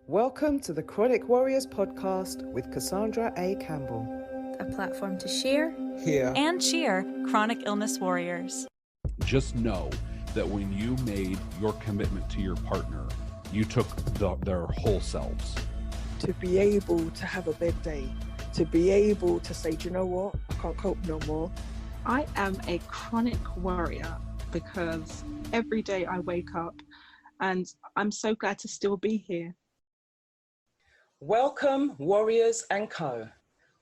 Welcome to the Chronic Warriors podcast with Cassandra A. Campbell. A platform to share, Hear, and cheer chronic illness warriors. Just know that when you made your commitment to your partner, you took their whole selves. To be able to have a bad day, to be able to say, do you know what, I can't cope no more. I am a chronic warrior because every day I wake up and I'm so glad to still be here. welcome Warriors and Co.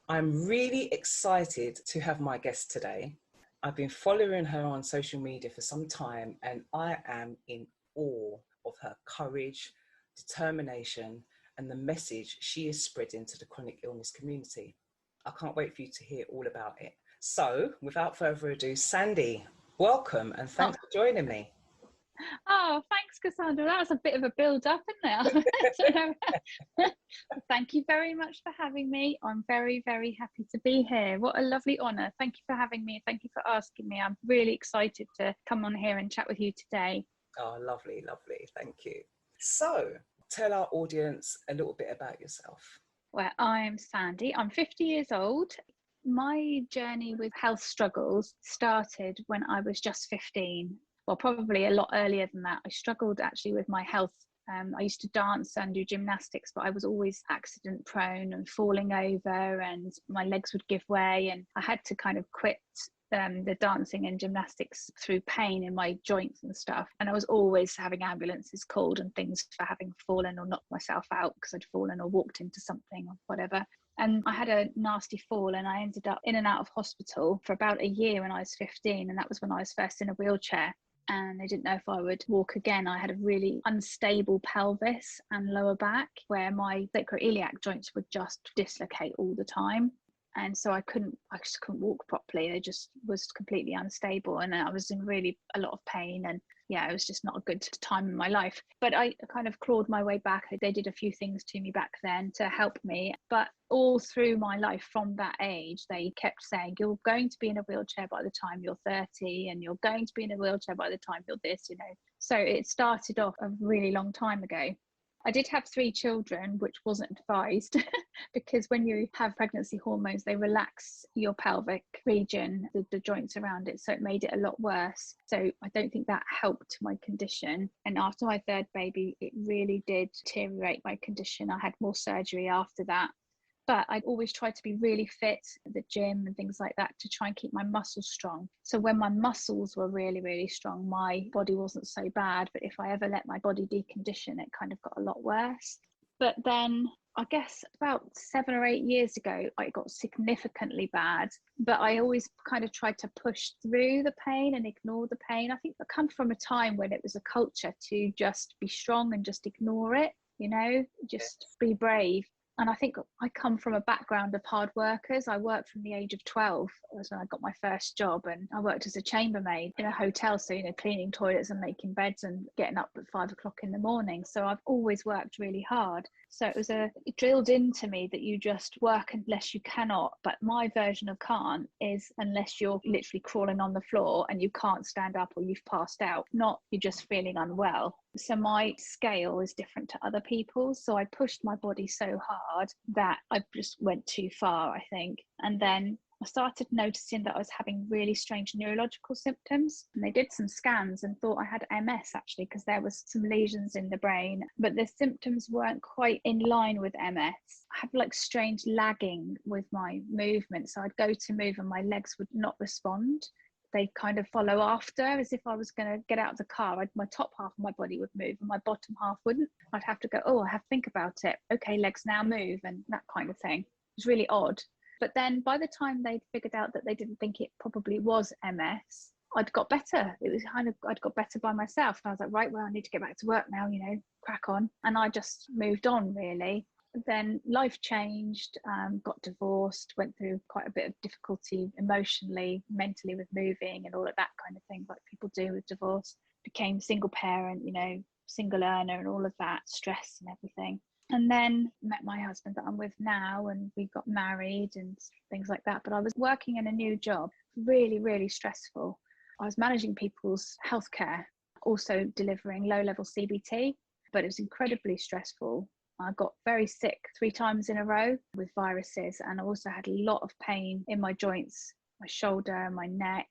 I'm really excited to have my guest today. I've been following her on social media for some time and I am in awe of her courage, determination, and the message she is spreading to the chronic illness community. I can't wait for you to hear all about it. So, without further ado, Sandie, welcome and thanks for joining me. Oh, thanks, Cassandra. That was a bit of a build-up, isn't it? Thank you very much for having me. I'm very, very happy to be here. What a lovely honour. Thank you for having me. Thank you for asking me. I'm really excited to come on here and chat with you today. Oh, lovely, lovely. Thank you. So, tell our audience a little bit about yourself. Well, I'm Sandie. I'm 50 years old. My journey with health struggles started when I was just 15. Well, probably a lot earlier than that. I struggled actually with my health. I used to dance and do gymnastics, but I was always accident prone and falling over and my legs would give way. And I had to kind of quit the dancing and gymnastics through pain in my joints and stuff. And I was always having ambulances called and things for having fallen or knocked myself out because I'd fallen or walked into something or whatever. And I had a nasty fall and I ended up in and out of hospital for about a year when I was 15. And that was when I was first in a wheelchair. And they didn't know if I would walk again. I had a really unstable pelvis and lower back where my sacroiliac joints would just dislocate all the time. And so I just couldn't walk properly. It just was completely unstable. And I was in really a lot of pain. And yeah, it was just not a good time in my life. But I kind of clawed my way back. They did a few things to me back then to help me. But all through my life from that age, they kept saying, you're going to be in a wheelchair by the time you're 30, and you're going to be in a wheelchair by the time you're this, you know. So it started off a really long time ago. I did have 3 children, which wasn't advised because when you have pregnancy hormones, they relax your pelvic region, the joints around it. So it made it a lot worse. So I don't think that helped my condition. And after my 3rd baby, it really did deteriorate my condition. I had more surgery after that. But I'd always tried to be really fit at the gym and things like that to try and keep my muscles strong. So when my muscles were really, really strong, my body wasn't so bad. But if I ever let my body decondition, it kind of got a lot worse. But then I guess about 7 or 8 years ago, it got significantly bad. But I always kind of tried to push through the pain and ignore the pain. I think I come from a time when it was a culture to just be strong and just ignore it, you know, just be brave. And I think I come from a background of hard workers. I worked from the age of 12 was when I got my first job, and I worked as a chambermaid in a hotel. So, you know, cleaning toilets and making beds and getting up at 5 o'clock in the morning. So I've always worked really hard. So it drilled into me that you just work unless you cannot. But my version of can't is unless you're literally crawling on the floor and you can't stand up or you've passed out, not you're just feeling unwell. So my scale is different to other people's. So I pushed my body so hard that I just went too far, I think. And then I started noticing that I was having really strange neurological symptoms. And they did some scans and thought I had MS actually, because there was some lesions in the brain, but the symptoms weren't quite in line with MS. I had like strange lagging with my movement. So I'd go to move and my legs would not respond. They kind of follow after, as if I was going to get out of the car. My top half of my body would move and my bottom half wouldn't. I'd have to go, oh, I have to think about it. Okay, legs now move, and that kind of thing. It was really odd. But then by the time they'd figured out that they didn't think it probably was MS, I'd got better. It was kind of, I'd got better by myself. And I was like, right, well, I need to get back to work now, you know, crack on. And I just moved on, really. Then life changed, got divorced, went through quite a bit of difficulty emotionally, mentally with moving and all of that kind of thing, like people do with divorce. Became single parent, you know, single earner and all of that, stress and everything. And then met my husband that I'm with now, and we got married and things like that. But I was working in a new job, really, really stressful. I was managing people's healthcare, also delivering low-level CBT, but it was incredibly stressful. I got very sick 3 times in a row with viruses, and I also had a lot of pain in my joints, my shoulder, my neck,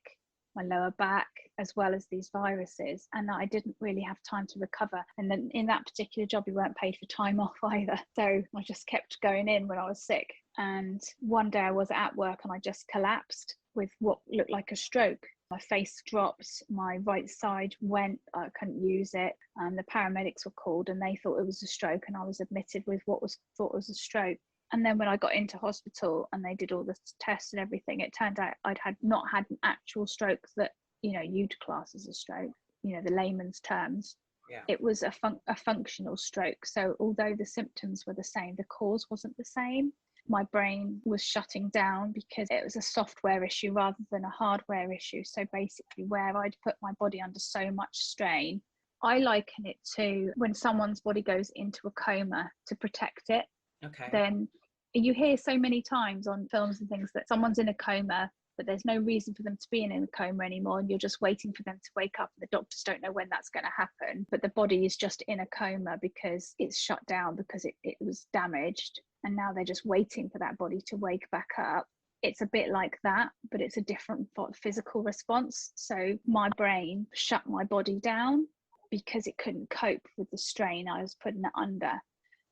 my lower back, as well as these viruses. And I didn't really have time to recover. And then in that particular job, we weren't paid for time off either. So I just kept going in when I was sick. And one day I was at work and I just collapsed with what looked like a stroke. My face dropped, my right side went, I couldn't use it. And the paramedics were called and they thought it was a stroke, and I was admitted with what was thought was a stroke. And then when I got into hospital and they did all the tests and everything, it turned out I'd not had an actual stroke that, you'd class as a stroke, the layman's terms. Yeah. It was a functional stroke. So although the symptoms were the same, the cause wasn't the same. My brain was shutting down because it was a software issue rather than a hardware issue. So basically, where I'd put my body under so much strain, I liken it to when someone's body goes into a coma to protect it. Okay. Then you hear so many times on films and things that someone's in a coma, but there's no reason for them to be in a coma anymore, and you're just waiting for them to wake up. The doctors don't know when that's going to happen, but the body is just in a coma because it's shut down, because it was damaged, and now they're just waiting for that body to wake back up. It's a bit like that, but it's a different physical response. So my brain shut my body down because it couldn't cope with the strain I was putting it under.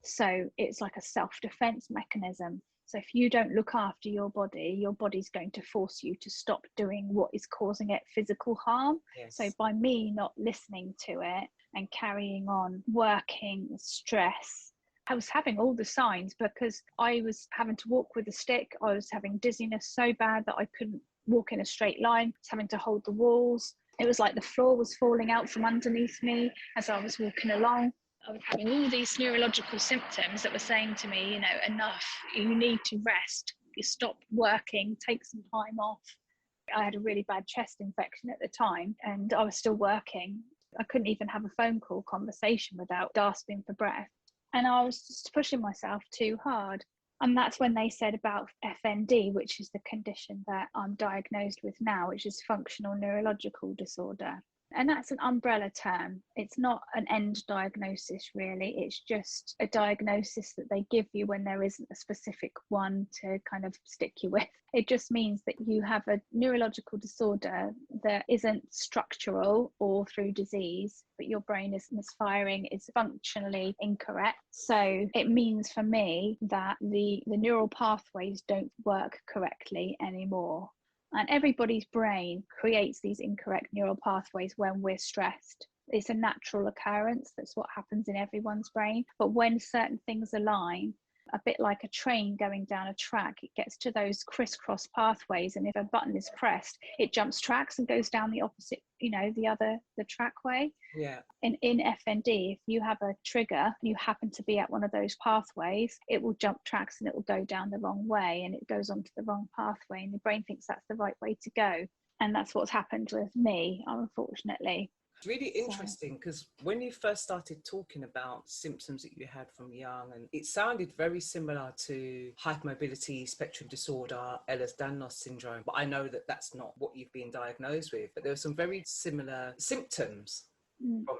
So it's like a self-defense mechanism. So if you don't look after your body's going to force you to stop doing what is causing it physical harm. Yes. So by me not listening to it and carrying on working, stress, I was having all the signs, because I was having to walk with a stick. I was having dizziness so bad that I couldn't walk in a straight line. I was having to hold the walls. It was like the floor was falling out from underneath me as I was walking along. I was having all these neurological symptoms that were saying to me, enough, you need to rest, you stop working, take some time off. I had a really bad chest infection at the time and I was still working. I couldn't even have a phone call conversation without gasping for breath. And I was just pushing myself too hard. And that's when they said about FND, which is the condition that I'm diagnosed with now, which is functional neurological disorder. And that's an umbrella term. It's not an end diagnosis, really. It's just a diagnosis that they give you when there isn't a specific one to kind of stick you with. It just means that you have a neurological disorder that isn't structural or through disease, but your brain is misfiring, it's functionally incorrect. So it means for me that the neural pathways don't work correctly anymore. And everybody's brain creates these incorrect neural pathways when we're stressed. It's a natural occurrence. That's what happens in everyone's brain. But when certain things align, a bit like a train going down a track, it gets to those crisscross pathways. And if a button is pressed, it jumps tracks and goes down the opposite, the trackway. Yeah. And in FND, if you have a trigger and you happen to be at one of those pathways, it will jump tracks and it will go down the wrong way and it goes onto the wrong pathway. And the brain thinks that's the right way to go. And that's what's happened with me, unfortunately. It's really interesting because when you first started talking about symptoms that you had from young, and it sounded very similar to hypermobility spectrum disorder, Ehlers-Danlos syndrome, but I know that that's not what you've been diagnosed with, but there were some very similar symptoms.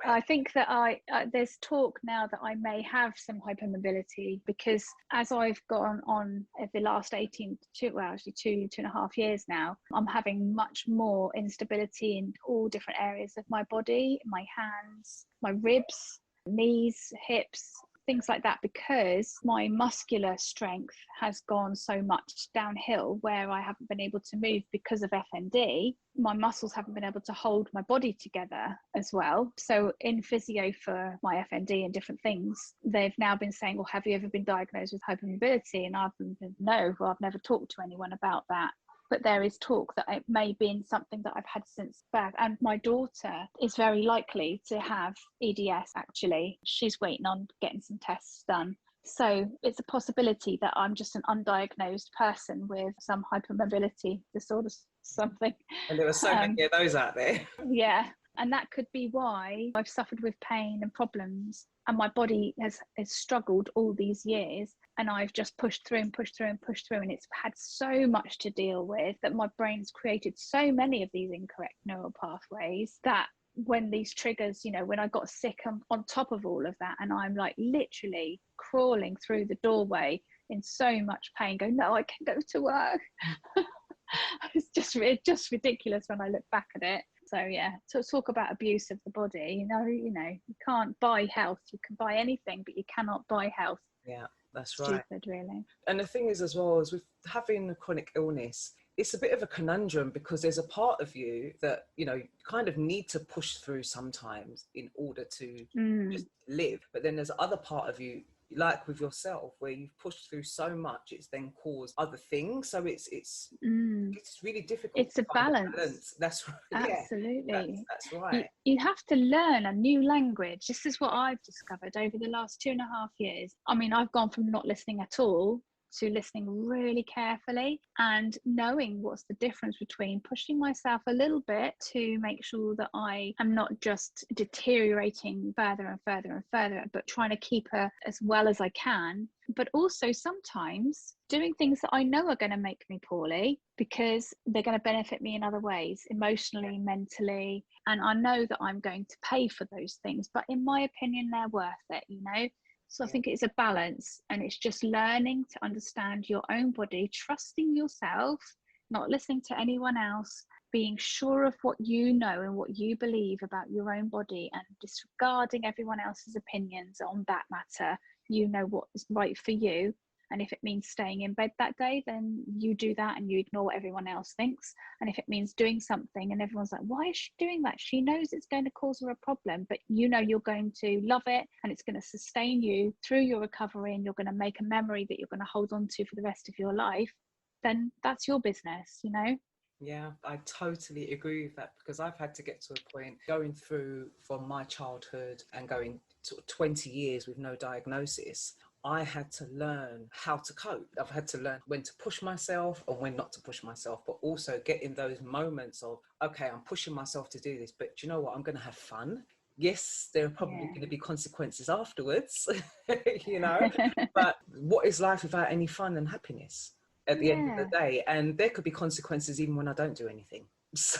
I think that there's talk now that I may have some hypermobility, because as I've gone on the last 2.5 years now, I'm having much more instability in all different areas of my body, my hands, my ribs, knees, hips, things like that, because my muscular strength has gone so much downhill where I haven't been able to move because of FND. My muscles haven't been able to hold my body together as well. So in physio for my FND and different things, they've now been saying, well, have you ever been diagnosed with hypermobility? And I've been, no, well, I've never talked to anyone about that. But there is talk that it may be something that I've had since birth. And my daughter is very likely to have EDS, actually. She's waiting on getting some tests done. So it's a possibility that I'm just an undiagnosed person with some hypermobility disorder, something. And there were so many of those out there. Yeah. And that could be why I've suffered with pain and problems. And my body has struggled all these years. And I've just pushed through and pushed through and pushed through. And it's had so much to deal with that my brain's created so many of these incorrect neural pathways that when these triggers, you know, when I got sick, on top of all of that, and I'm like literally crawling through the doorway in so much pain, go, no, I can go to work. It's just ridiculous when I look back at it. So yeah, to talk about abuse of the body, you can't buy health. You can buy anything, but you cannot buy health. Yeah, that's right. Stupid, really. And the thing is, as well, as with having a chronic illness, it's a bit of a conundrum, because there's a part of you that, you know, kind of need to push through sometimes in order to just live. But then there's other part of you, like with yourself, where you've pushed through so much, it's then caused other things. So it's really difficult. It's a balance. That's right. Absolutely. Yeah, that's right. You have to learn a new language. This is what I've discovered over the last 2.5 years. I mean, I've gone from not listening at all to listening really carefully and knowing what's the difference between pushing myself a little bit to make sure that I am not just deteriorating further and further and further, but trying to keep her as well as I can. But also sometimes doing things that I know are going to make me poorly because they're going to benefit me in other ways, emotionally, mentally. And I know that I'm going to pay for those things, but in my opinion, they're worth it, you know? So I think it's a balance, and it's just learning to understand your own body, trusting yourself, not listening to anyone else, being sure of what you know and what you believe about your own body, and disregarding everyone else's opinions on that matter. You know what is right for you. And if it means staying in bed that day, then you do that and you ignore what everyone else thinks. And if it means doing something and everyone's like, why is she doing that? She knows it's going to cause her a problem, but you know you're going to love it and it's going to sustain you through your recovery, and you're going to make a memory that you're going to hold on to for the rest of your life, then that's your business, you know? Yeah, I totally agree with that, because I've had to get to a point going through from my childhood and going sort of 20 years with no diagnosis. I had to learn how to cope. I've had to learn when to push myself and when not to push myself, but also get in those moments of, okay, I'm pushing myself to do this, but do you know what? I'm going to have fun. Yes, there are probably going to be consequences afterwards, you know, but what is life without any fun and happiness at the end of the day? And there could be consequences even when I don't do anything. So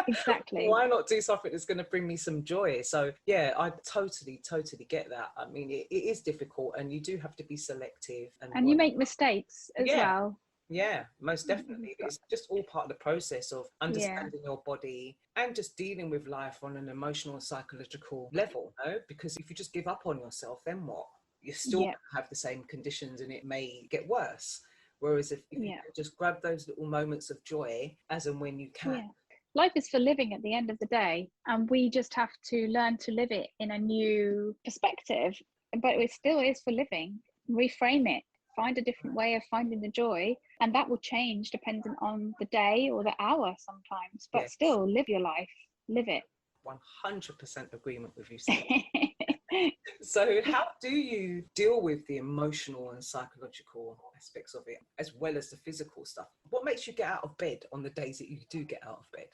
exactly. Why not do something that's going to bring me some joy? So yeah, I totally get that. I mean, it is difficult, and you do have to be selective, and you make mistakes as well. Yeah, most definitely. It's just all part of the process of understanding your body and just dealing with life on an emotional and psychological level, you know? Because if you just give up on yourself, then what? You still have the same conditions, and it may get worse. Whereas if you just grab those little moments of joy as and when you can. Yeah. Life is for living at the end of the day, and we just have to learn to live it in a new perspective. But it still is for living. Reframe it. Find a different way of finding the joy, and that will change depending on the day or the hour sometimes. But still, live your life. Live it. 100% agreement with you, Sandie. So how do you deal with the emotional and psychological aspects of it, as well as the physical stuff? What makes you get out of bed on the days that you do get out of bed?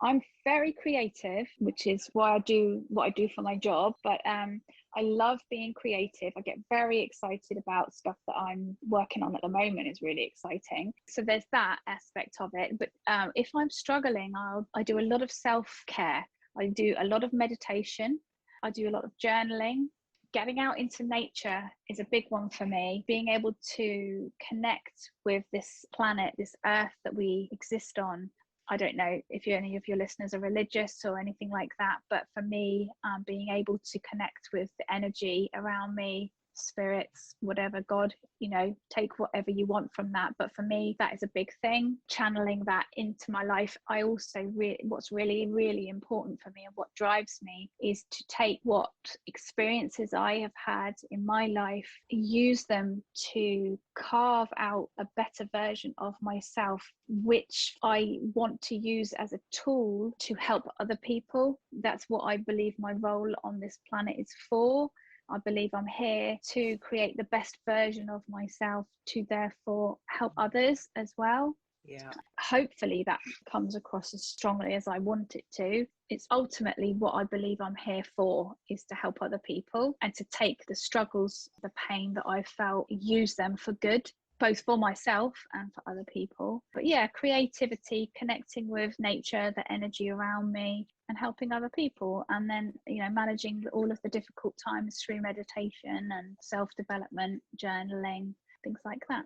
I'm very creative, which is why I do what I do for my job. But I love being creative. I get very excited about stuff that I'm working on at the moment. Is really exciting. So there's that aspect of it. But if I'm struggling, I do a lot of self-care. I do a lot of meditation. I do a lot of journaling. Getting out into nature is a big one for me. Being able to connect with this planet, this earth that we exist on. I don't know if any of your listeners are religious or anything like that, but for me, being able to connect with the energy around me, spirits, whatever, God, you know, take whatever you want from that. But for me, that is a big thing, channeling that into my life. I also what's really, really important for me and what drives me is to take what experiences I have had in my life, use them to carve out a better version of myself, which I want to use as a tool to help other people. That's what I believe my role on this planet is for. I believe I'm here to create the best version of myself, to therefore help others as well. Yeah. Hopefully that comes across as strongly as I want it to. It's ultimately what I believe I'm here for, is to help other people and to take the struggles, the pain that I felt, use them for good, both for myself and for other people. But yeah, creativity, connecting with nature, the energy around me, and helping other people, and then managing all of the difficult times through meditation and self-development, journaling, things like that.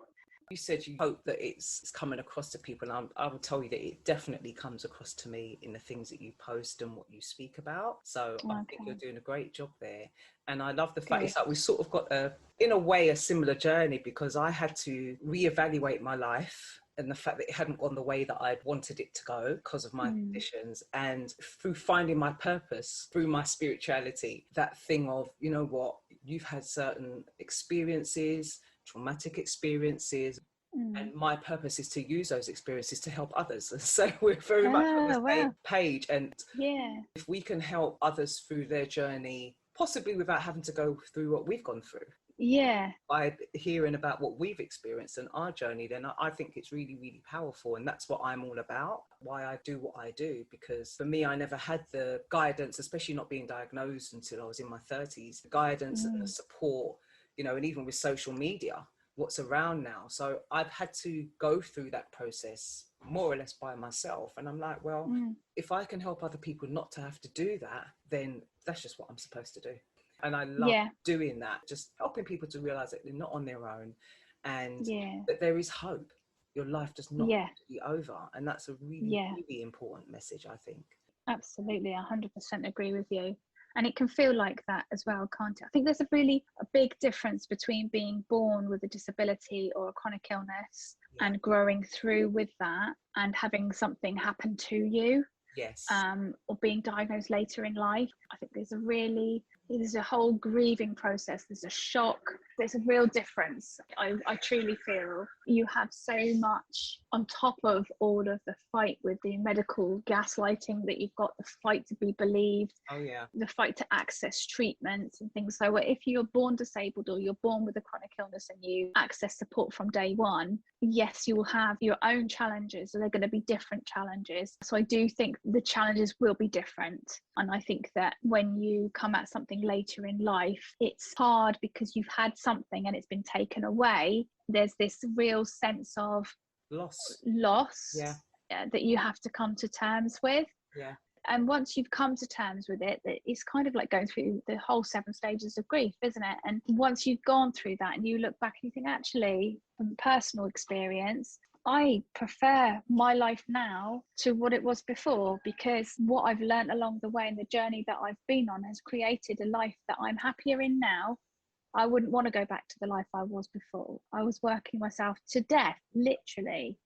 You said you hope that it's coming across to people, and I will tell you that it definitely comes across to me in the things that you post and what you speak about. So I think you're doing a great job there. And I love the fact it's like we sort of got in a way, a similar journey, because I had to reevaluate my life and the fact that it hadn't gone the way that I'd wanted it to go because of my conditions. And through finding my purpose, through my spirituality, that thing of, you know what, you've had certain experiences, traumatic experiences, and my purpose is to use those experiences to help others. So we're very much on the same page. And if we can help others through their journey, possibly without having to go through what we've gone through, by hearing about what we've experienced and our journey, then I think it's really, really powerful. And that's what I'm all about, why I do what I do. Because for me, I never had the guidance, especially not being diagnosed until I was in my 30s, the guidance and the support, and even with social media, what's around now. So I've had to go through that process more or less by myself. And I'm like, well, if I can help other people not to have to do that, then that's just what I'm supposed to do. And I love doing that, just helping people to realize that they're not on their own, and that there is hope. Your life does not have to be over. And that's a really, really important message, I think. Absolutely, 100% agree with you. And it can feel like that as well, can't it? I think there's a big difference between being born with a disability or a chronic illness and growing through with that and having something happen to you. Yes. Or being diagnosed later in life. I think there's a whole grieving process. There's a shock. There's a real difference. I truly feel you have so much on top of all of the fight with the medical gaslighting that you've got, the fight to be believed, the fight to access treatments and things. So if you're born disabled or you're born with a chronic illness and you access support from day one, yes, you will have your own challenges. So they're going to be different challenges. So I do think the challenges will be different. And I think that when you come at something later in life, it's hard because you've had something and it's been taken away. There's this real sense of loss that you have to come to terms with. And once you've come to terms with it, it's kind of like going through the whole 7 stages of grief, isn't it? And once you've gone through that and you look back and you think, actually, from personal experience, I prefer my life now to what it was before, because what I've learned along the way and the journey that I've been on has created a life that I'm happier in now. I wouldn't want to go back to the life I was before. I was working myself to death, literally.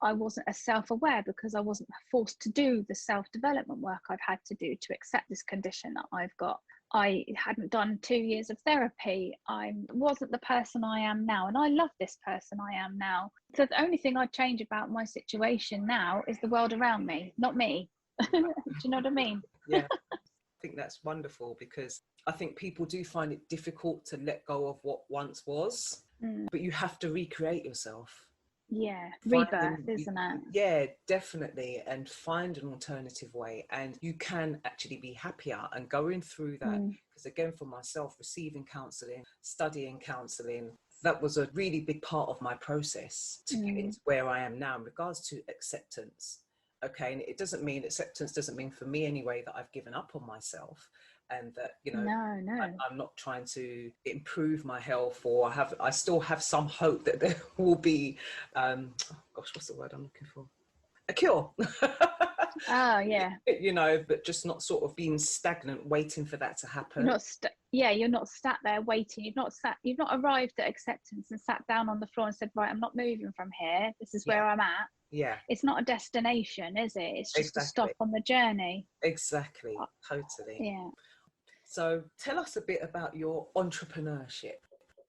I wasn't as self-aware because I wasn't forced to do the self-development work I've had to do to accept this condition that I've got. I hadn't done 2 years of therapy. I wasn't the person I am now, and I love this person I am now. So the only thing I'd change about my situation now is the world around me, not me. Do you know what I mean? Yeah, I think that's wonderful, because I think people do find it difficult to let go of what once was, but you have to recreate yourself. Yeah, rebirth, isn't it? Yeah, definitely. And find an alternative way, and you can actually be happier. And going through that, because again, for myself, receiving counselling, studying counselling, that was a really big part of my process to get into where I am now in regards to acceptance. Okay, and acceptance doesn't mean for me anyway that I've given up on myself, and that I'm not trying to improve my health, or I still have some hope that there will be what's the word I'm looking for, a cure. But just not sort of being stagnant waiting for that to happen. You're not sat there waiting. You've not arrived at acceptance and sat down on the floor and said, right, I'm not moving from here, this is where I'm at. It's not a destination, is it? It's just a stop on the journey. Exactly. Totally. So tell us a bit about your entrepreneurship.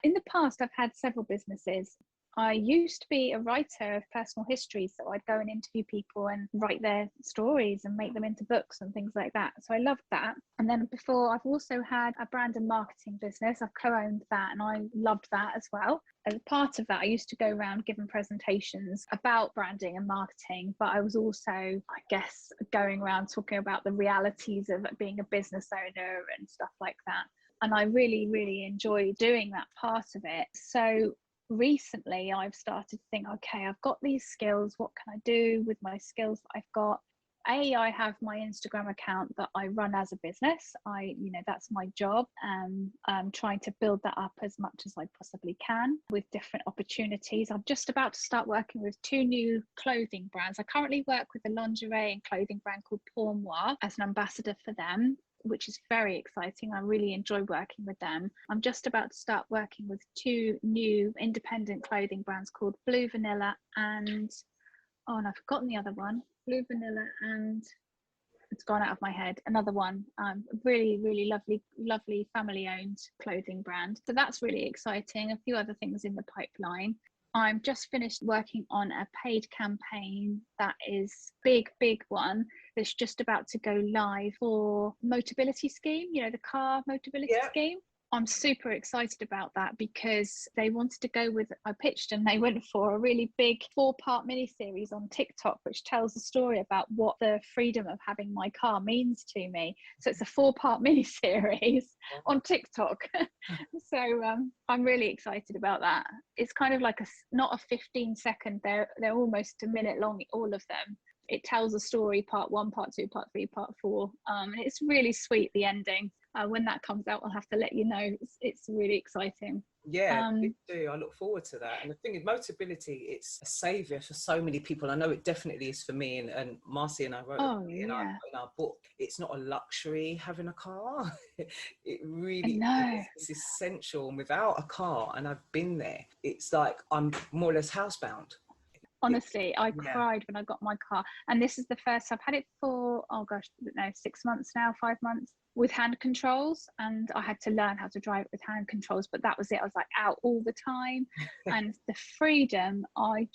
In the past, I've had several businesses. I used to be a writer of personal history, so I'd go and interview people and write their stories and make them into books and things like that. So I loved that. And then before, I've also had a brand and marketing business. I've co-owned that, and I loved that as well. As part of that, I used to go around giving presentations about branding and marketing, but I was also, I guess, going around talking about the realities of being a business owner and stuff like that. And I really, really enjoy doing that part of it. So recently I've started to think, okay, I've got these skills, what can I do with my skills that I've got? I have my Instagram account that I run as a business. That's my job. I'm trying to build that up as much as I possibly can with different opportunities. I'm just about to start working with 2 new clothing brands. I currently work with a lingerie and clothing brand called Pour Moi as an ambassador for them, which is very exciting. I really enjoy working with them. I'm just about to start working with 2 new independent clothing brands called Blue Vanilla and, and I've forgotten the other one. Blue Vanilla and it's gone out of my head. Another one, really, really lovely family-owned clothing brand. So that's really exciting. A few other things in the pipeline. I'm just finished working on a paid campaign that is big one that's just about to go live for Motability Scheme, the car Motability Scheme. I'm super excited about that because they wanted to go with, I pitched and they went for a really big 4-part miniseries on TikTok, which tells the story about what the freedom of having my car means to me. So it's a 4-part miniseries on TikTok. So I'm really excited about that. It's kind of like not a 15-second, they're almost a minute long, all of them. It tells a story, part 1, part 2, part 3, part 4. And it's really sweet, the ending. When that comes out, I'll have to let you know. It's really exciting. Yeah, me too. I look forward to that. And the thing is, Motability, it's a saviour for so many people. I know it definitely is for me. And Marcy and I wrote in our book, it's not a luxury having a car. It really is. It's essential. And without a car, and I've been there, it's like I'm more or less housebound. Honestly, I cried when I got my car. And this is the first, I've had it for, 6 months now, 5 months, with hand controls. And I had to learn how to drive it with hand controls, but that was it. I was like out all the time. And the freedom, I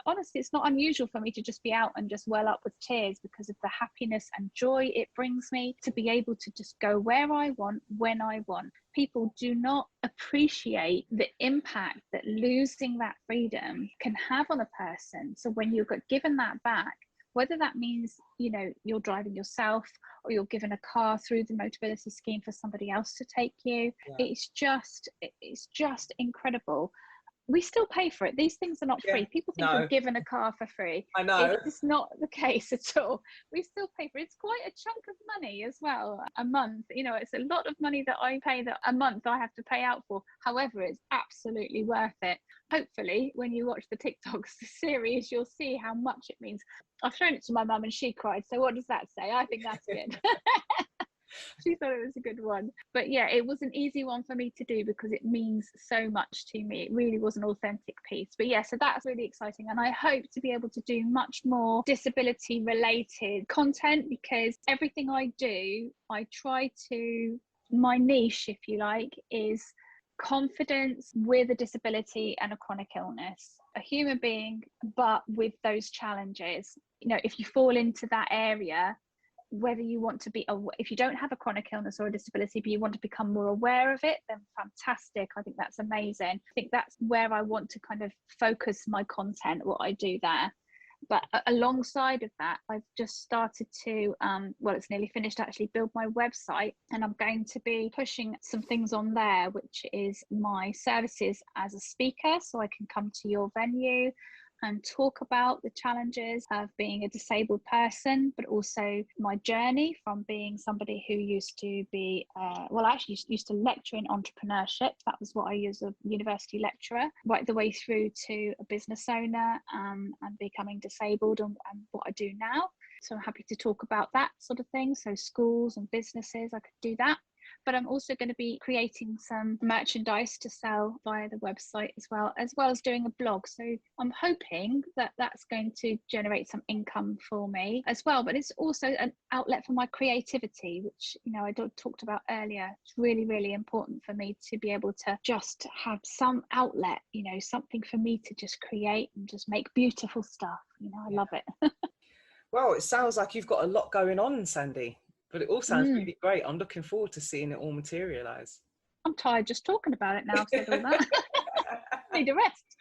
honestly, it's not unusual for me to just be out and just well up with tears because of the happiness and joy it brings me to be able to just go where I want, when I want. People do not appreciate the impact that losing that freedom can have on a person. So when you're given that back, whether that means, you're driving yourself or you're given a car through the Motability Scheme for somebody else to take you, it's just incredible. We still pay for it. These things are not free. People think you're given a car for free. I know. It's not the case at all. We still pay for it. It's quite a chunk of money as well, a month. It's a lot of money that I pay that a month I have to pay out for. However, it's absolutely worth it. Hopefully, when you watch the TikToks series, you'll see how much it means. I've shown it to my mum and she cried. So what does that say? I think that's good. She thought it was a good one. But yeah, it was an easy one for me to do because it means so much to me. It really was an authentic piece. But yeah, so that's really exciting. And I hope to be able to do much more disability related content because everything I do, I try to, my niche, if you like, is confidence with a disability and a chronic illness. A human being, but with those challenges. If you fall into that area, whether you want to be, if you don't have a chronic illness or a disability, but you want to become more aware of it, then fantastic. I think that's amazing. I think that's where I want to kind of focus my content, what I do there. But alongside of that, I've just started to, it's nearly finished actually, build my website. And I'm going to be pushing some things on there, which is my services as a speaker. So I can come to your venue and talk about the challenges of being a disabled person, but also my journey from being somebody who used to be, used to lecture in entrepreneurship. That was what I used as a university lecturer, right the way through to a business owner and becoming disabled and what I do now. So I'm happy to talk about that sort of thing. So schools and businesses, I could do that. But I'm also going to be creating some merchandise to sell via the website as well as doing a blog. So I'm hoping that that's going to generate some income for me as well. But it's also an outlet for my creativity, which, I talked about earlier. It's really, really important for me to be able to just have some outlet, something for me to just create and just make beautiful stuff. I love it. Well, it sounds like you've got a lot going on, Sandie. But it all sounds really great. I'm looking forward to seeing it all materialise. I'm tired just talking about it now. I've said all that. Need a rest.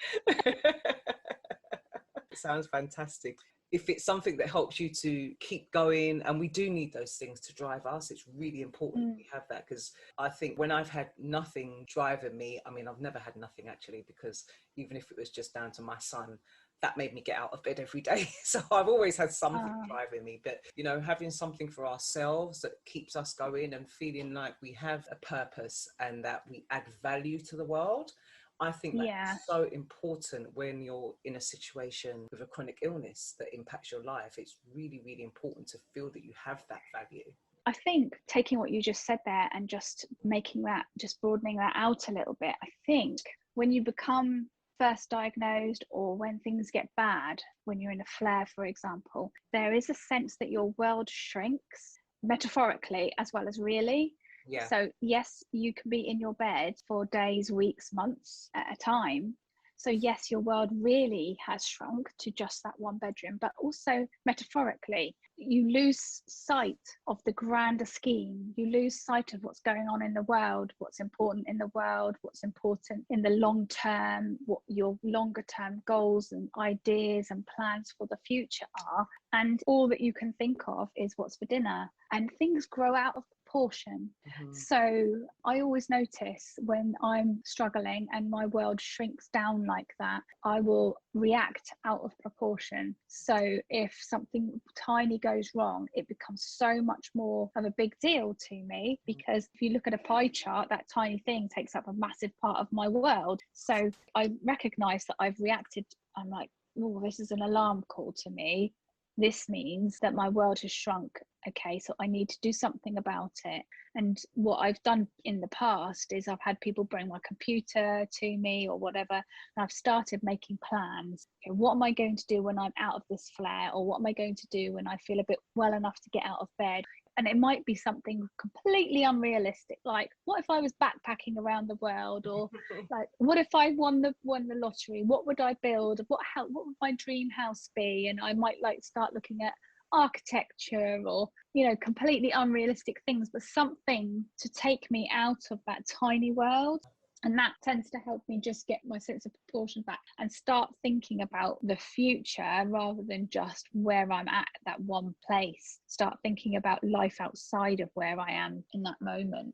It sounds fantastic. If it's something that helps you to keep going, and we do need those things to drive us, it's really important we have that, because I think when I've had nothing driving me, I've never had nothing actually, because even if it was just down to my son, that made me get out of bed every day. So I've always had something Oh. driving me, but you know, having something for ourselves that keeps us going and feeling like we have a purpose and that we add value to the world. I think Yeah. that's so important when you're in a situation with a chronic illness that impacts your life. It's really, really important to feel that you have that value. I think taking what you just said there and just making that, just broadening that out a little bit, I think when you become first diagnosed or when things get bad, when you're in a flare, for example, there is a sense that your world shrinks, metaphorically as well as really. Yeah. So yes, you can be in your bed for days, weeks, months at a time. So yes, your world really has shrunk to just that one bedroom, but also metaphorically, you lose sight of the grander scheme. You lose sight of what's going on in the world, what's important in the world, what's important in the long term, what your longer term goals and ideas and plans for the future are. And all that you can think of is what's for dinner. And things grow out of proportion. So I always notice when I'm struggling and my world shrinks down like that, I will react out of proportion. So if something tiny goes wrong, it becomes so much more of a big deal to me, because if you look at a pie chart, that tiny thing takes up a massive part of my world. So I recognize that I've reacted. I'm like, oh, this is an alarm call to me. This means that my world has shrunk. Okay, so I need to do something about it. And what I've done in the past is I've had people bring my computer to me or whatever, and I've started making plans. Okay, what am I going to do when I'm out of this flare? Or what am I going to do when I feel a bit well enough to get out of bed? And it might be something completely unrealistic, like what if I was backpacking around the world, or like what if I won the lottery? What would I build? What would my dream house be? And I might like start looking at architecture or, you know, completely unrealistic things, but something to take me out of that tiny world. And that tends to help me just get my sense of proportion back and start thinking about the future rather than just where I'm at that one place. Start thinking about life outside of where I am in that moment.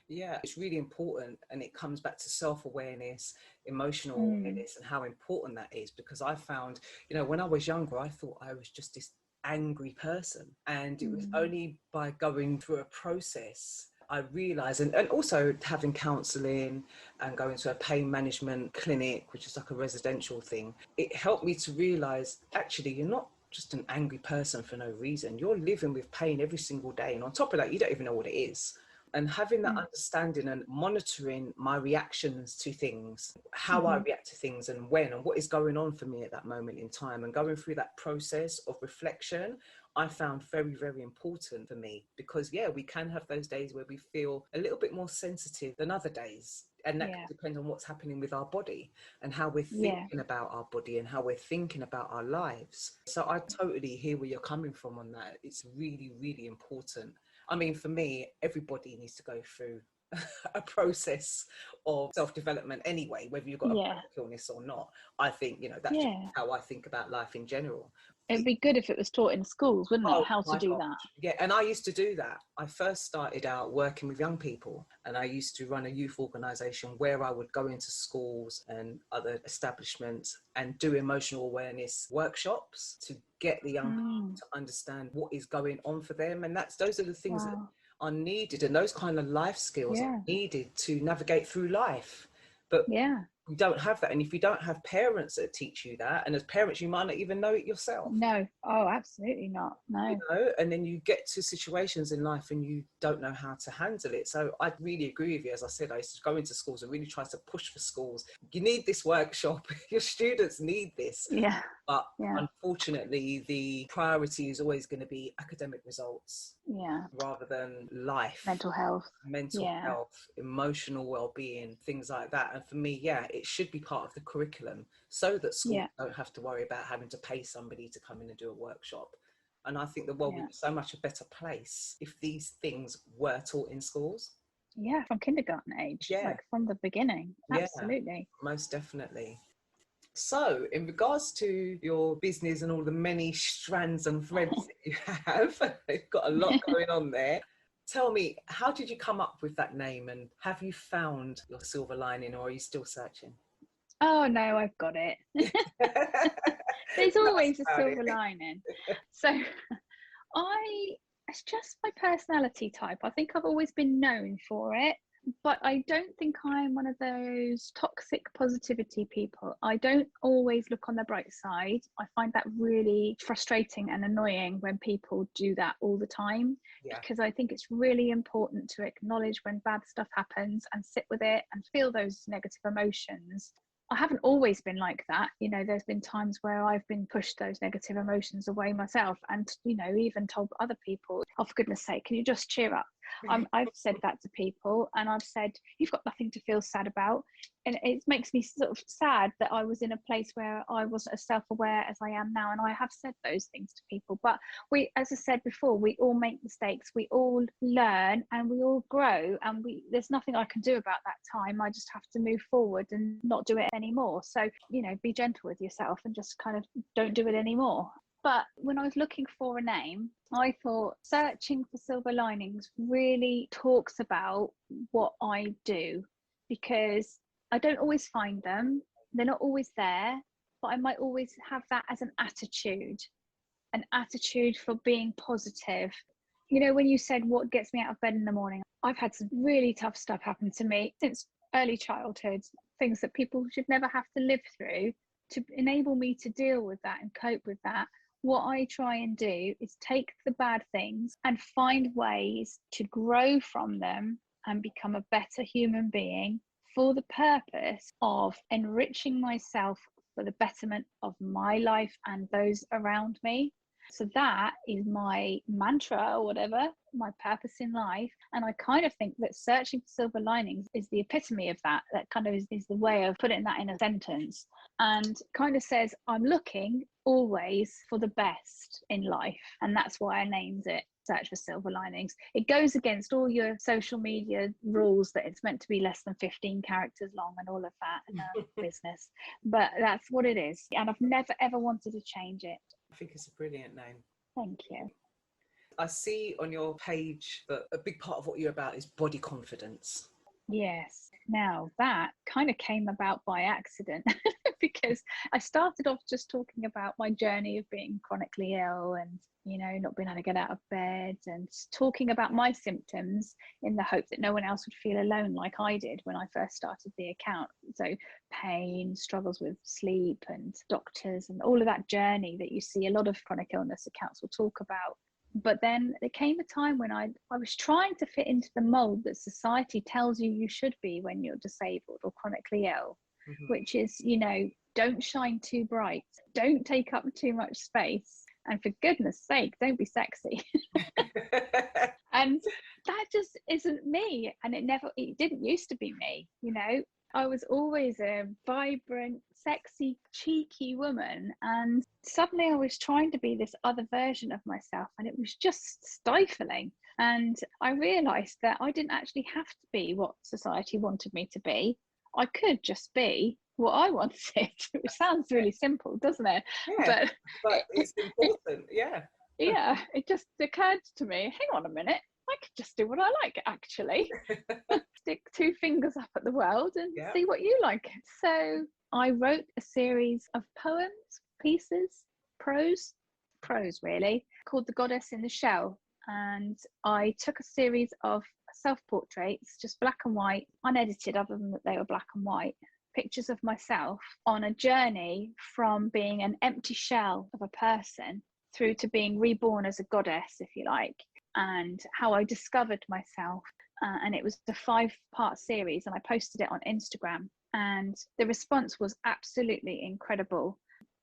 Yeah, it's really important, and it comes back to self-awareness, emotional awareness, and how important that is. Because I found, you know, when I was younger, I thought I was just this angry person, and it was only by going through a process I realised, and also having counselling and going to a pain management clinic, which is like a residential thing, it helped me to realise, actually, you're not just an angry person for no reason. You're living with pain every single day, and on top of that, you don't even know what it is. And having that understanding and monitoring my reactions to things, how I react to things and when and what is going on for me at that moment in time, and going through that process of reflection, I found very, very important for me. Because, yeah, we can have those days where we feel a little bit more sensitive than other days. And that can depend on what's happening with our body and how we're thinking about our body and how we're thinking about our lives. So I totally hear where you're coming from on that. It's really, really important. I mean, for me, everybody needs to go through a process of self-development anyway, whether you've got a chronic illness or not. I think, you know, that's just how I think about life in general. It'd be good if it was taught in schools, wouldn't it? How to do that. Yeah, and I used to do that. I first started out working with young people, and I used to run a youth organisation where I would go into schools and other establishments and do emotional awareness workshops to get the young people to understand what is going on for them. And those are the things that are needed, and those kind of life skills are needed to navigate through life. But you don't have that, and if you don't have parents that teach you that, and as parents you might not even know it yourself. No, oh, absolutely not. No. You know, and then you get to situations in life and you don't know how to handle it. So I really agree with you. As I said, I used to go into schools and really try to push for schools. You need this workshop. Your students need this. But unfortunately, the priority is always going to be academic results rather than life, mental health, emotional well-being, things like that. And for me, it should be part of the curriculum so that schools don't have to worry about having to pay somebody to come in and do a workshop. And I think the world would be so much a better place if these things were taught in schools. Yeah, from kindergarten age, like from the beginning. Absolutely. Most definitely. So, in regards to your business and all the many strands and threads that you have, you've got a lot going on there. Tell me, how did you come up with that name, and have you found your silver lining, or are you still searching? Oh no, I've got it. There's always a about silver it. lining. So it's just my personality type. I think I've always been known for it, but I don't think I'm one of those toxic positivity people. I don't always look on the bright side. I find that really frustrating and annoying when people do that all the time, because I think it's really important to acknowledge when bad stuff happens and sit with it and feel those negative emotions. I haven't always been like that. You know, there's been times where I've been pushed those negative emotions away myself, and, you know, even told other people, oh, for goodness sake, can you just cheer up? I've said that to people, and I've said, you've got nothing to feel sad about. And it makes me sort of sad that I was in a place where I wasn't as self-aware as I am now. And I have said those things to people. But we, as I said before, we all make mistakes, we all learn, and we all grow. And there's nothing I can do about that time. I just have to move forward and not do it anymore. So, you know, be gentle with yourself and just kind of don't do it anymore. But when I was looking for a name, I thought Searching for Silver Linings really talks about what I do, because I don't always find them. They're not always there, but I might always have that as an attitude for being positive. You know, when you said what gets me out of bed in the morning, I've had some really tough stuff happen to me since early childhood, things that people should never have to live through. To enable me to deal with that and cope with that, what I try and do is take the bad things and find ways to grow from them and become a better human being for the purpose of enriching myself for the betterment of my life and those around me. So that is my mantra or whatever, my purpose in life. And I kind of think that Searching for Silver Linings is the epitome of that. That kind of is the way of putting that in a sentence, and kind of says, I'm looking always for the best in life. And that's why I named it Search for Silver Linings. It goes against all your social media rules that it's meant to be less than 15 characters long and all of that and business. But that's what it is. And I've never, ever wanted to change it. I think it's a brilliant name. Thank you. I see on your page that a big part of what you're about is body confidence. Yes. Now that kind of came about by accident because I started off just talking about my journey of being chronically ill and, you know, not being able to get out of bed, and talking about my symptoms in the hope that no one else would feel alone like I did when I first started the account. So pain, struggles with sleep and doctors and all of that journey that you see a lot of chronic illness accounts will talk about. But then there came a time when I was trying to fit into the mold that society tells you should be when you're disabled or chronically ill, which is, you know, don't shine too bright, don't take up too much space, and for goodness sake, don't be sexy. And that just isn't me. And it didn't used to be me, you know. I was always a vibrant, sexy, cheeky woman, and suddenly I was trying to be this other version of myself, and it was just stifling. And I realised that I didn't actually have to be what society wanted me to be. I could just be what I wanted. It sounds really simple, doesn't it? Yeah, but it's important. Yeah, it just occurred to me, hang on a minute, I could just do what I like, actually. Stick two fingers up at the world and see what you like. So I wrote a series of poems, pieces, prose really, called The Goddess in the Shell. And I took a series of self-portraits, just black and white, unedited other than that they were black and white, pictures of myself on a journey from being an empty shell of a person through to being reborn as a goddess, if you like, and how I discovered myself. And it was a 5-part series, and I posted it on Instagram, and the response was absolutely incredible.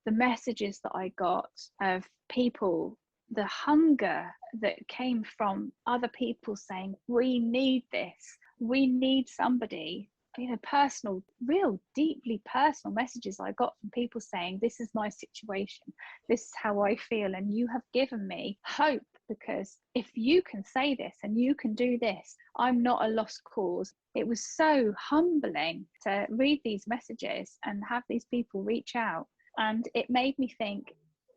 The messages that I got of people, the hunger that came from other people saying, we need this, we need somebody, you know, personal, real deeply personal messages I got from people saying, this is my situation, this is how I feel, and you have given me hope, because if you can say this and you can do this, I'm not a lost cause. It was so humbling to read these messages and have these people reach out, and it made me think,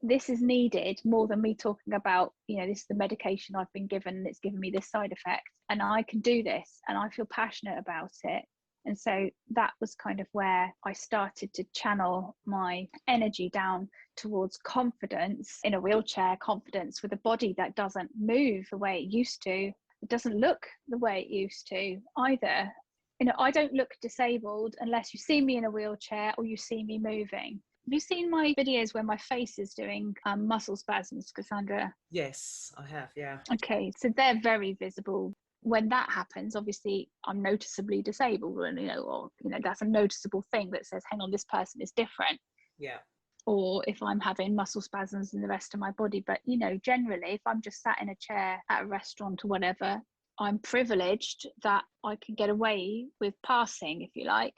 this is needed more than me talking about, you know, this is the medication I've been given and it's given me this side effect, and I can do this and I feel passionate about it. And so that was kind of where I started to channel my energy down towards confidence in a wheelchair, confidence with a body that doesn't move the way it used to. It doesn't look the way it used to either. You know, I don't look disabled unless you see me in a wheelchair or you see me moving. Have you seen my videos where my face is doing muscle spasms, Cassandra? Yes, I have, yeah. Okay, so they're very visible. When that happens, obviously I'm noticeably disabled, and or that's a noticeable thing that says, hang on, this person is different. Yeah. Or if I'm having muscle spasms in the rest of my body. But generally, if I'm just sat in a chair at a restaurant or whatever, I'm privileged that I can get away with passing, if you like.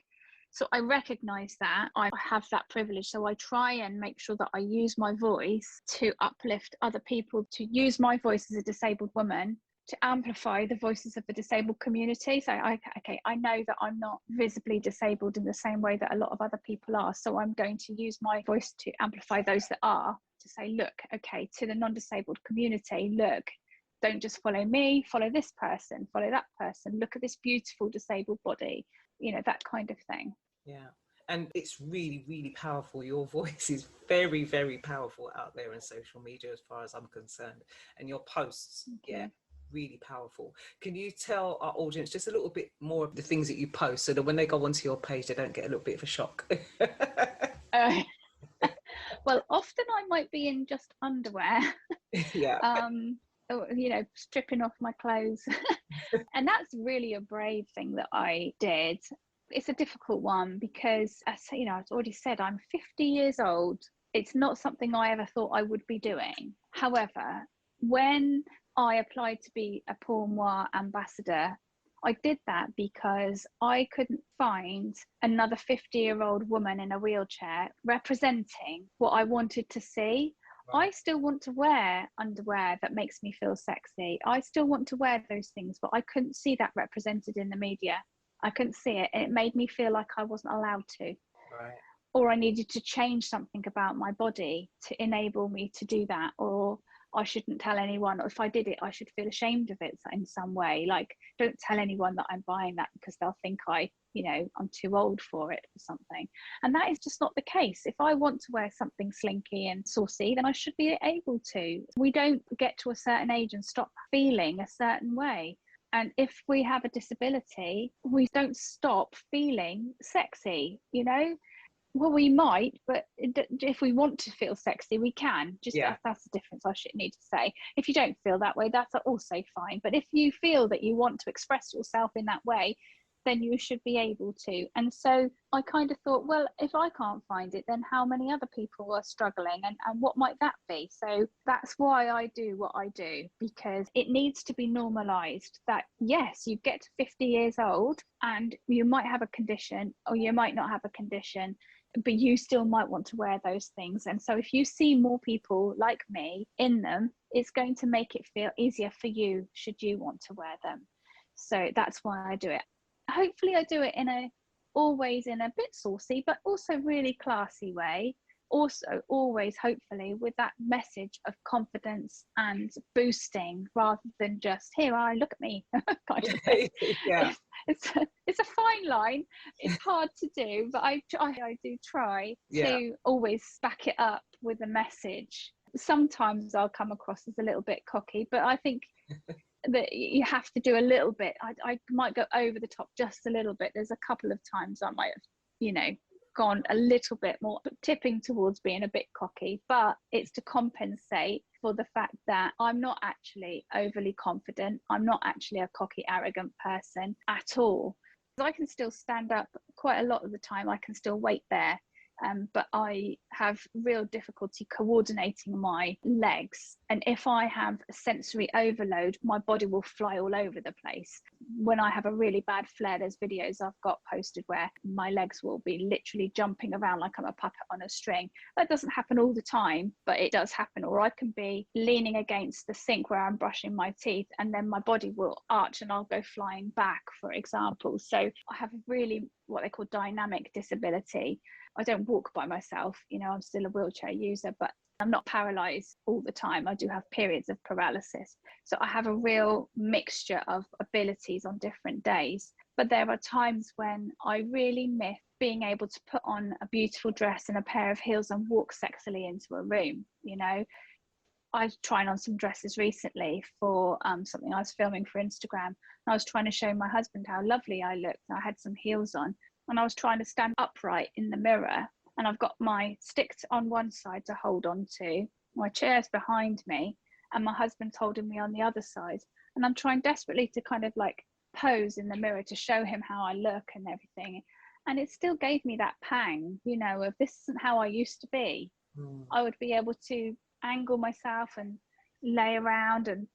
So I recognize that I have that privilege. So I try and make sure that I use my voice to uplift other people, to use my voice as a disabled woman to amplify the voices of the disabled community. So I know that I'm not visibly disabled in the same way that a lot of other people are. So I'm going to use my voice to amplify those that are, to say, look, okay, to the non-disabled community, look, don't just follow me, follow this person, follow that person, look at this beautiful disabled body, that kind of thing. Yeah. And it's really, really powerful. Your voice is very, very powerful out there in social media as far as I'm concerned. And your posts, yeah, really powerful. Can you tell our audience just a little bit more of the things that you post so that when they go onto your page, they don't get a little bit of a shock? Well, often I might be in just underwear. Yeah. Stripping off my clothes. And that's really a brave thing that I did. It's a difficult one because, as I've already said, I'm 50 years old. It's not something I ever thought I would be doing. However, when I applied to be a Pour Moi ambassador, I did that because I couldn't find another 50-year-old woman in a wheelchair representing what I wanted to see. Right. I still want to wear underwear that makes me feel sexy. I still want to wear those things, but I couldn't see that represented in the media. I couldn't see it. It made me feel like I wasn't allowed to. Right. Or I needed to change something about my body to enable me to do that. Or I shouldn't tell anyone, or if I did it, I should feel ashamed of it in some way. Like, don't tell anyone that I'm buying that because they'll think I'm too old for it or something. And that is just not the case. If I want to wear something slinky and saucy, then I should be able to. We don't get to a certain age and stop feeling a certain way. And if we have a disability, we don't stop feeling sexy, Well, we might, but if we want to feel sexy, we can. That's the difference I should need to say. If you don't feel that way, that's also fine. But if you feel that you want to express yourself in that way, then you should be able to. And so I kind of thought, well, if I can't find it, then how many other people are struggling, and what might that be? So that's why I do what I do, because it needs to be normalized that, yes, you get to 50 years old and you might have a condition or you might not have a condition, but you still might want to wear those things. And so if you see more people like me in them, it's going to make it feel easier for you should you want to wear them. So that's why I do it. Hopefully I do it always in a bit saucy, but also really classy way. Also always, hopefully, with that message of confidence and boosting rather than just, here I look at me kind of thing. Yeah. It's a fine line. It's hard to do, but I do try to always back it up with a message. Sometimes I'll come across as a little bit cocky, but I think that you have to do a little bit. I might go over the top just a little bit. There's a couple of times I might have, gone a little bit more, tipping towards being a bit cocky, but it's to compensate for the fact that I'm not actually overly confident. I'm not actually a cocky, arrogant person at all. I can still stand up quite a lot of the time. I can still wait there. But I have real difficulty coordinating my legs. And if I have a sensory overload, my body will fly all over the place. When I have a really bad flare, there's videos I've got posted where my legs will be literally jumping around like I'm a puppet on a string. That doesn't happen all the time, but it does happen. Or I can be leaning against the sink where I'm brushing my teeth, and then my body will arch and I'll go flying back, for example. So I have a really what they call dynamic disability. I don't walk by myself, I'm still a wheelchair user, but I'm not paralyzed all the time. I do have periods of paralysis. So I have a real mixture of abilities on different days. But there are times when I really miss being able to put on a beautiful dress and a pair of heels and walk sexily into a room. You know, I was trying on some dresses recently for something I was filming for Instagram. And I was trying to show my husband how lovely I looked. I had some heels on and I was trying to stand upright in the mirror, and I've got my sticks on one side to hold on to, my chair's behind me, and my husband's holding me on the other side. And I'm trying desperately to kind of like pose in the mirror to show him how I look and everything. And it still gave me that pang, you know, of this isn't how I used to be. I would be able to angle myself and lay around and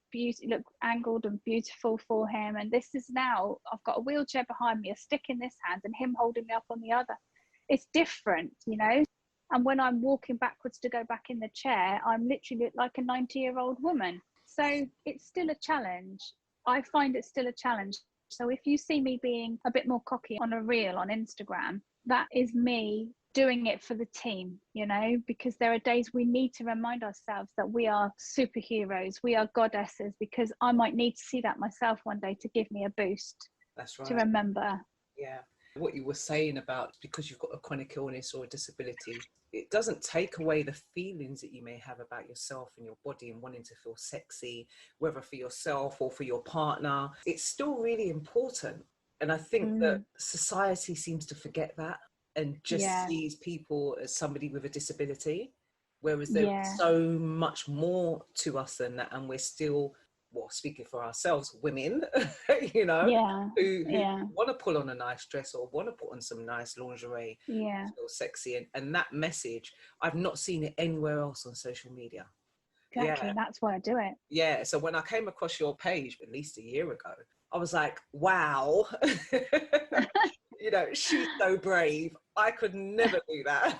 look angled and beautiful for him. And this is now, I've got a wheelchair behind me, a stick in this hand, and him holding me up on the other. It's different, you know. And when I'm walking backwards to go back in the chair, I'm literally like a 90-year-old woman. So it's still a challenge. I find it still a challenge. So if you see me being a bit more cocky on a reel on Instagram, that is me doing it for the team, you know, because there are days we need to remind ourselves that we are superheroes, we are goddesses, because I might need to see that myself one day to give me a boost. That's right. To remember. Yeah. What you were saying about because you've got a chronic illness or a disability, it doesn't take away the feelings that you may have about yourself and your body and wanting to feel sexy, whether for yourself or for your partner. It's still really important. And I think that society seems to forget that and just sees people as somebody with a disability, whereas there's so much more to us than that. And we're still, well, speaking for ourselves, women, you know, who want to pull on a nice dress or want to put on some nice lingerie, feel sexy. And that message, I've not seen it anywhere else on social media. Exactly, that's why I do it. Yeah, so when I came across your page at least a year ago, I was like, wow, you know, she's so brave. I could never do that.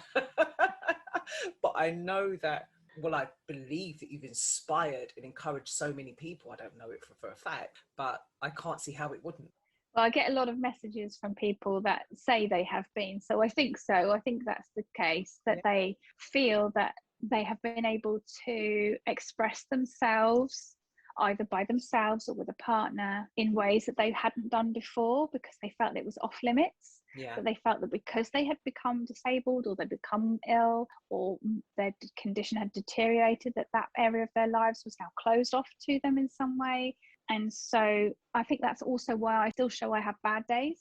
But I know that, well, I believe that you've inspired and encouraged so many people. I don't know it for a fact, but I can't see how it wouldn't. Well, I get a lot of messages from people that say they have been. So I think so. I think that's the case, that they feel that they have been able to express themselves either by themselves or with a partner in ways that they hadn't done before because they felt it was off limits. But they felt that because they had become disabled or they'd become ill or their condition had deteriorated, that area of their lives was now closed off to them in some way. And so I think that's also why I still show I have bad days.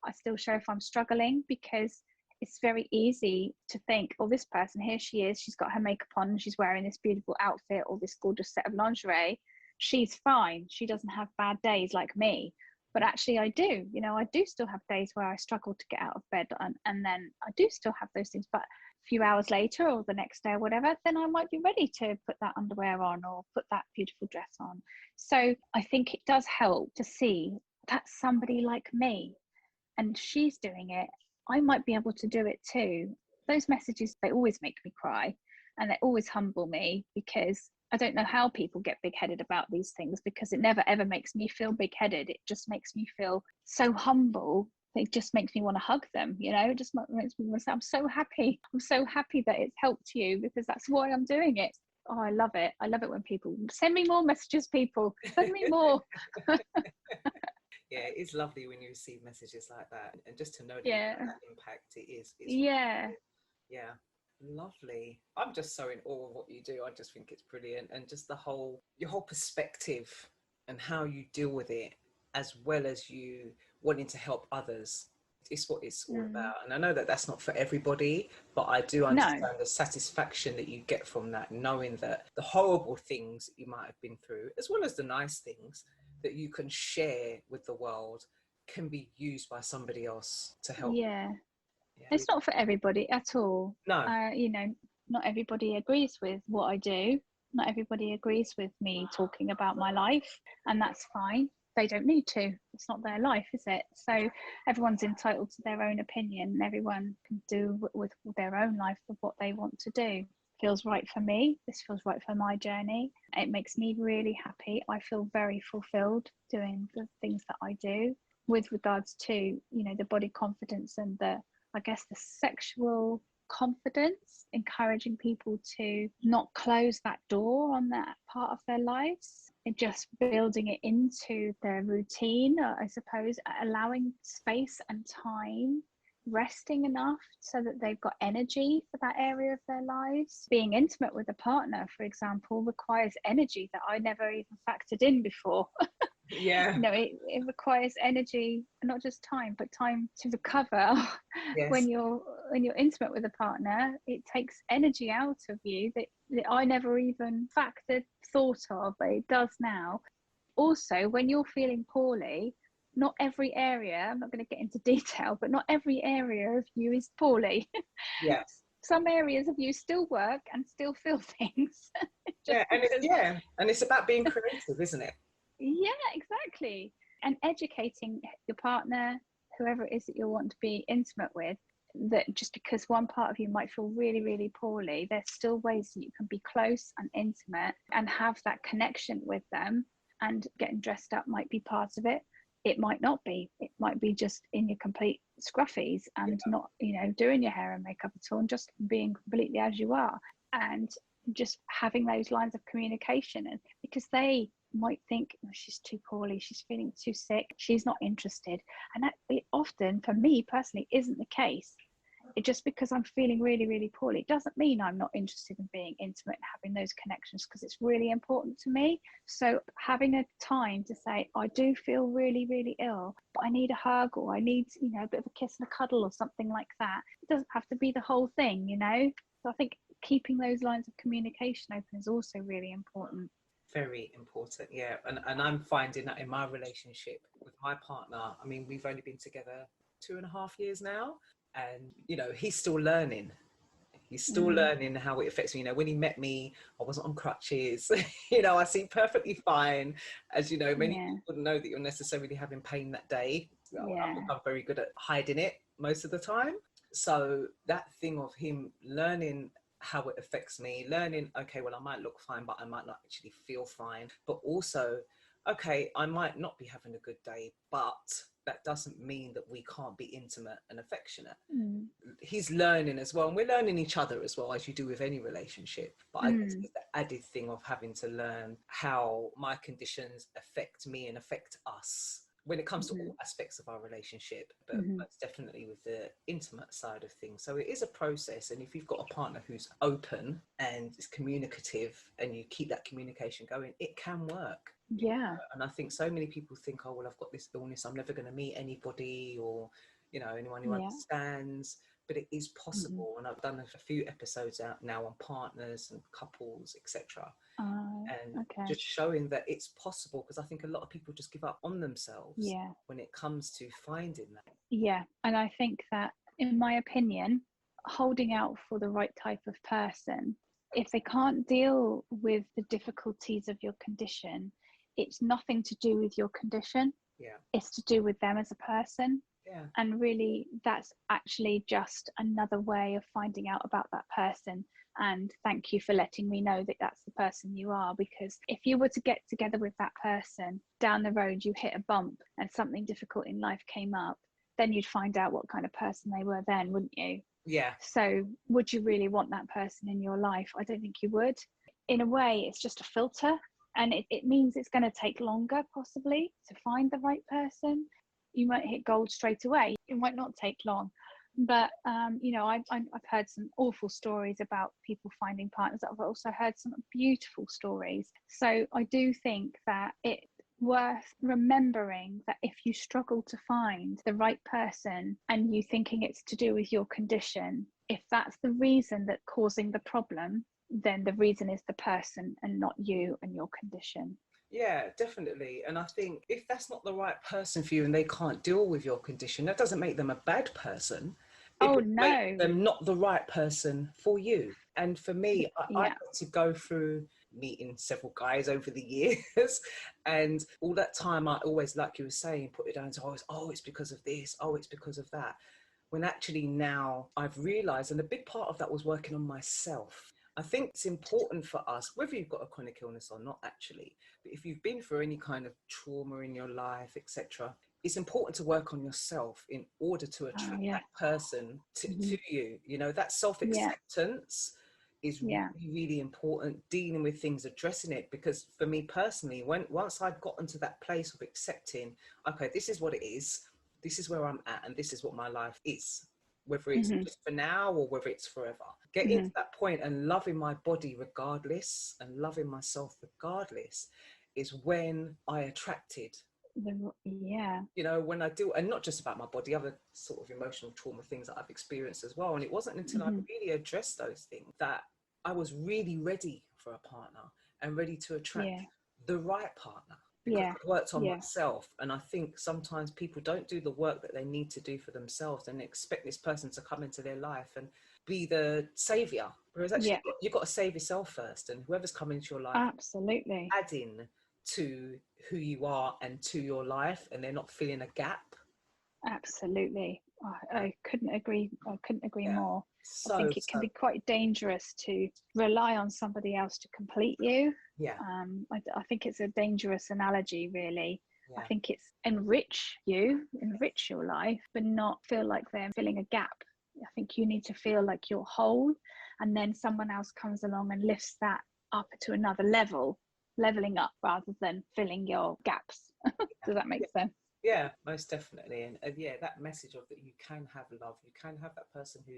I still show if I'm struggling, because it's very easy to think, oh, this person, here she is, she's got her makeup on, she's wearing this beautiful outfit or this gorgeous set of lingerie. She's fine. She doesn't have bad days like me. But actually I do, you know, I do still have days where I struggle to get out of bed, and then I do still have those things. But a few hours later or the next day or whatever, then I might be ready to put that underwear on or put that beautiful dress on. So I think it does help to see that's somebody like me and she's doing it. I might be able to do it too. Those messages, they always make me cry and they always humble me, because I don't know how people get big-headed about these things, because it never ever makes me feel big-headed. It just makes me feel so humble. It just makes me want to hug them, you know. It just makes me want to say, I'm so happy. I'm so happy that it's helped you, because that's why I'm doing it. Oh, I love it. I love it when people send me more messages, people. Send me more. Yeah, it's lovely when you receive messages like that. And just to know that impact it is. Yeah. Lovely. I'm just so in awe of what you do. I just think it's brilliant. And just your whole perspective and how you deal with it, as well as you wanting to help others. It's what it's all about. And I know that that's not for everybody, but I do understand the satisfaction that you get from that, knowing that the horrible things that you might have been through, as well as the nice things that you can share with the world, can be used by somebody else to help. It's not for everybody at all. No. You know, not everybody agrees with what I do. Not everybody agrees with me talking about my life, and that's fine. They don't need to. It's not their life, is it? So everyone's entitled to their own opinion, and everyone can do with their own life of what they want to do. Feels right for me. This feels right for my journey. It makes me really happy. I feel very fulfilled doing the things that I do. With regards to, you know, the body confidence and the sexual confidence, encouraging people to not close that door on that part of their lives. just building it into their routine, I suppose, allowing space and time, resting enough so that they've got energy for that area of their lives. Being intimate with a partner, for example, requires energy that I never even factored in before. Yeah. It requires energy, not just time, but time to recover. Yes. When you're intimate with a partner, it takes energy out of you that I never even thought of, but it does now. Also, when you're feeling poorly, not every area, I'm not going to get into detail, but not every area of you is poorly. Yeah. Some areas of you still work and still feel things. And it's about being creative, isn't it? Yeah, exactly. And educating your partner, whoever it is that you want to be intimate with, that just because one part of you might feel really, really poorly, there's still ways that you can be close and intimate and have that connection with them. And getting dressed up might be part of it. It might not be. It might be just in your complete scruffies and not, doing your hair and makeup at all, and just being completely as you are. And just having those lines of communication, and because they might think, oh, she's too poorly, she's feeling too sick, she's not interested. And that often, for me personally, isn't the case. It just because I'm feeling really, really poorly, it doesn't mean I'm not interested in being intimate and having those connections, because it's really important to me. So having a time to say, I do feel really, really ill, but I need a hug, or I need, a bit of a kiss and a cuddle or something like that. It doesn't have to be the whole thing, So I think keeping those lines of communication open is also really important. Very important, yeah. And I'm finding that in my relationship with my partner, I mean, we've only been together 2.5 years now, and he's still learning. He's still learning how it affects me. When he met me, I wasn't on crutches. I seem perfectly fine. As you know, many people wouldn't know that you're necessarily having pain that day. I think I'm very good at hiding it most of the time. So that thing of him learning how it affects me, learning, okay, well, I might look fine, but I might not actually feel fine. But also, okay, I might not be having a good day, but that doesn't mean that we can't be intimate and affectionate. He's learning as well, and we're learning each other as well, as you do with any relationship. But I guess it's the added thing of having to learn how my conditions affect me and affect us when it comes to all aspects of our relationship, but most definitely with the intimate side of things. So it is a process, and if you've got a partner who's open and is communicative, and you keep that communication going, it can work. Yeah. And I think so many people think, oh, well, I've got this illness, I'm never going to meet anybody, or anyone who understands. But it is possible. And I've done a few episodes out now on partners and couples, etc. Just showing that it's possible, because I think a lot of people just give up on themselves when it comes to finding that. Yeah, and I think that, in my opinion, holding out for the right type of person, if they can't deal with the difficulties of your condition, it's nothing to do with your condition. Yeah. It's to do with them as a person. Yeah. And really, that's actually just another way of finding out about that person. And thank you for letting me know that that's the person you are, because if you were to get together with that person, down the road you hit a bump and something difficult in life came up, then you'd find out what kind of person they were then, wouldn't you? Yeah. So would you really want that person in your life? I don't think you would. In a way, it's just a filter, and it means it's going to take longer possibly to find the right person. You might hit gold straight away. It might not take long. But, I've heard some awful stories about people finding partners. I've also heard some beautiful stories. So I do think that it's worth remembering that if you struggle to find the right person and you thinking it's to do with your condition, if that's the reason that's causing the problem, then the reason is the person and not you and your condition. Yeah, definitely. And I think if that's not the right person for you and they can't deal with your condition, that doesn't make them a bad person. It makes them not the right person for you. And for me, I had to go through meeting several guys over the years, and all that time I always, like you were saying, put it down to it's because of this, it's because of that. When actually now I've realised, and a big part of that was working on myself. I think it's important for us, whether you've got a chronic illness or not actually, but if you've been through any kind of trauma in your life, etc., it's important to work on yourself in order to attract that person to you. That self-acceptance is Yeah. really, really important, dealing with things, addressing it. Because for me personally, once I'd gotten to that place of accepting, okay, this is what it is, this is where I'm at, and this is what my life is, whether it's Mhm. just for now or whether it's forever. Getting to that point and loving my body regardless and loving myself regardless is when I attracted. Yeah. You know, when I do, and not just about my body, other sort of emotional trauma things that I've experienced as well. And it wasn't until I really addressed those things that I was really ready for a partner and ready to attract Yeah. the right partner, because Yeah. I've worked on Yeah. myself. And I think sometimes people don't do the work that they need to do for themselves and expect this person to come into their life and be the savior. Whereas actually, Yeah. you've got to save yourself first, and whoever's coming into your life, Absolutely. adding to who you are and to your life, and they're not filling a gap. Absolutely. I couldn't agree. I couldn't agree more. I So, think it can be quite dangerous to rely on somebody else to complete you. yeah, I think it's a dangerous analogy, really. I yeah, think it's enrich your life, but not feel like they're filling a gap. I think you need to feel like you're whole, and then someone else comes along and lifts that up to another level, leveling up rather than filling your gaps. Does that make sense? yeah, most definitely. And yeah, that message of that you can have love, you can have that person who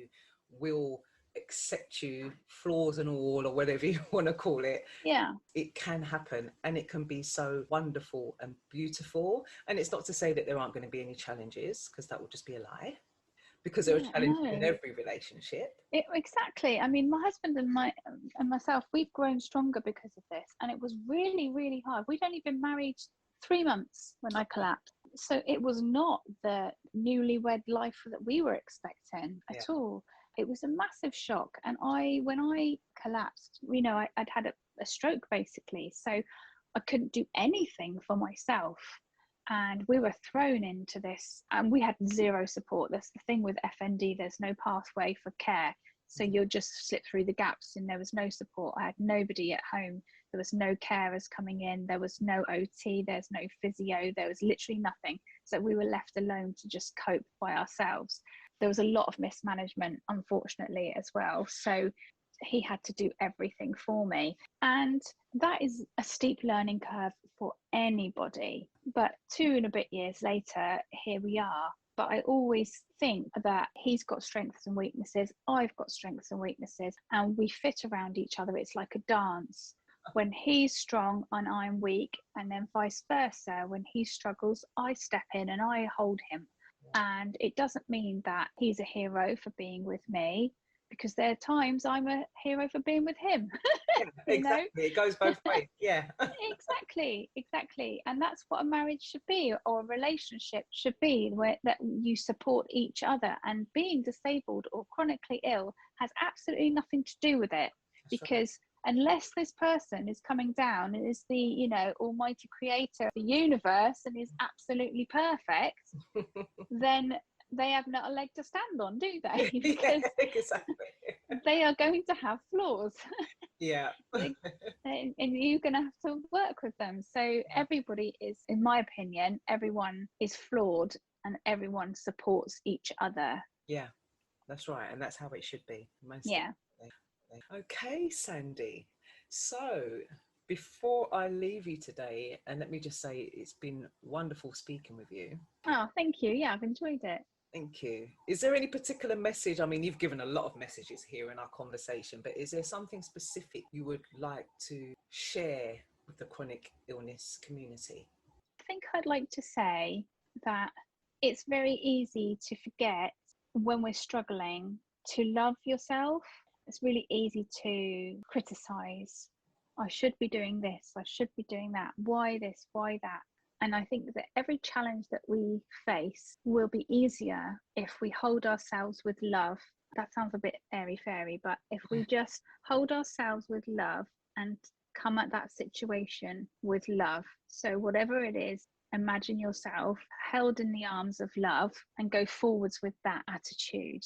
will accept you, flaws and all, or whatever you want to call it. Yeah. It can happen, and it can be so wonderful and beautiful. And it's not to say that there aren't going to be any challenges, because that would just be a lie, because there are challenges in every relationship. Exactly. I mean, my husband and myself, we've grown stronger because of this, and it was really, really hard. We'd only been married 3 months when I collapsed, so it was not the newlywed life that we were expecting at all. It was a massive shock, and when I collapsed, I'd had a stroke basically, so I couldn't do anything for myself. And we were thrown into this, and we had zero support. That's the thing with FND, there's no pathway for care, so you'll just slip through the gaps, and there was no support. I had nobody at home, there was no carers coming in, there was no OT, there's no physio, there was literally nothing. So we were left alone to just cope by ourselves. There was a lot of mismanagement, unfortunately, as well, so he had to do everything for me, and that is a steep learning curve for anybody. But 2 and a bit years later, here we are. But I always think that he's got strengths and weaknesses, I've got strengths and weaknesses, and we fit around each other. It's like a dance. When he's strong and I'm weak, and then vice versa, when he struggles, I step in and I hold him. And it doesn't mean that he's a hero for being with me, because there are times I'm a hero for being with him. Yeah, exactly. It goes both ways. Yeah. Exactly. And that's what a marriage should be, or a relationship should be, where that you support each other. And being disabled or chronically ill has absolutely nothing to do with it, because unless this person is coming down and is the almighty creator of the universe and is absolutely perfect, then they have not a leg to stand on, do they? Because exactly. they are going to have flaws. Yeah. And you're going to have to work with them. So everybody is, in my opinion, everyone is flawed, and everyone supports each other. Yeah, that's right. And that's how it should be. Yeah. Okay, Sandie. So before I leave you today, and let me just say it's been wonderful speaking with you. Oh, thank you. Yeah, I've enjoyed it. Thank you. Is there any particular message? I mean, you've given a lot of messages here in our conversation, but is there something specific you would like to share with the chronic illness community? I think I'd like to say that it's very easy to forget when we're struggling to love yourself. It's really easy to criticize. I should be doing this, I should be doing that. Why this? Why that? And I think that every challenge that we face will be easier if we hold ourselves with love. That sounds a bit airy-fairy, but if we just hold ourselves with love and come at that situation with love. So whatever it is, imagine yourself held in the arms of love and go forwards with that attitude.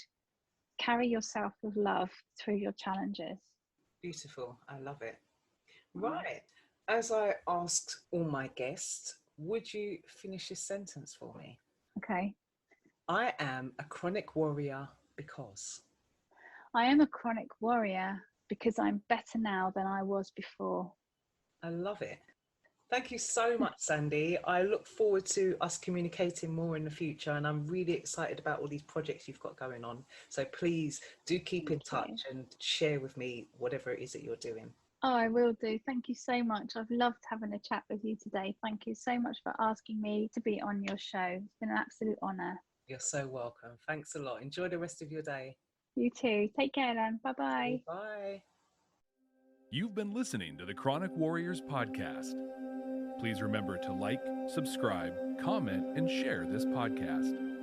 Carry yourself with love through your challenges. Beautiful. I love it. Right. As I asked all my guests, would you finish this sentence for me? Okay. I am a chronic warrior because. I am a chronic warrior because I'm better now than I was before. I love it. Thank you so much, Sandie. I look forward to us communicating more in the future, and I'm really excited about all these projects you've got going on. So please do keep in touch and share with me whatever it is that you're doing. Oh, I will do. Thank you so much. I've loved having a chat with you today. Thank you so much for asking me to be on your show. It's been an absolute honour. You're so welcome. Thanks a lot. Enjoy the rest of your day. You too. Take care then. Bye-bye. Bye. You've been listening to the Chronic Warriors podcast. Please remember to like, subscribe, comment, and share this podcast.